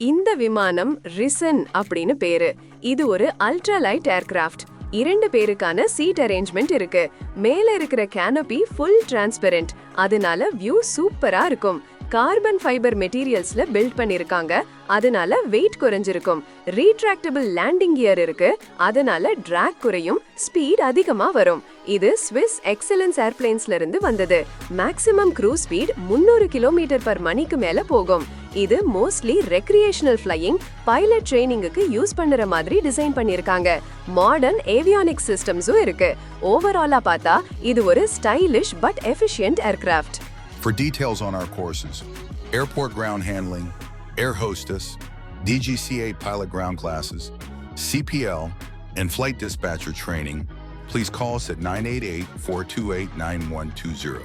இந்த விமானம் ரிசன் அப்படின்னு பேரு. இது ஒரு அல்ட்ராலைட் ஏர்கிராஃப்ட். 2 பேருக்கான சீட் அரேஞ்ச்மெண்ட் இருக்கு. மேல இருக்கிற கேனோபி ஃபுல் டிரான்ஸ்பெரண்ட், அதனால வியூ சூப்பரா இருக்கும். கார்பன் ஃபைபர் மெட்டீரியல்ஸ்ல பில்ட் பண்ணிருக்காங்க, அதனால வெயிட் குறைஞ்சிருக்கும். ரீட்ராக்டபிள் லேண்டிங் கியர் இருக்கு, அதனால டிராக் குறையும், ஸ்பீட் அதிகமா வரும். இது ஸ்விஸ் எக்ஸலன்ஸ் ஏர்பிளேன்ஸ்ல இருந்து வந்தது. மேக்ஸிமம் க்ரூஸ் ஸ்பீட் 300 km/மணிக்கு மேல போகும். இது மோஸ்ட்லி ரெக்ரியேஷனல் ஃப்ளையிங், பைலட் ட்ரெய்னிங்குக்கு யூஸ் பண்ற மாதிரி டிசைன் பண்ணிருக்காங்க. மாடர்ன் ஏவியானிக்ஸ் சிஸ்டம்ஸும் இருக்கு. ஓவராலா பார்த்தா இது ஒரு stylish but efficient aircraft. For details on our courses, airport ground handling, air hostess, DGCA pilot ground classes, CPL, and flight dispatcher training, please call us at 988-428-9120.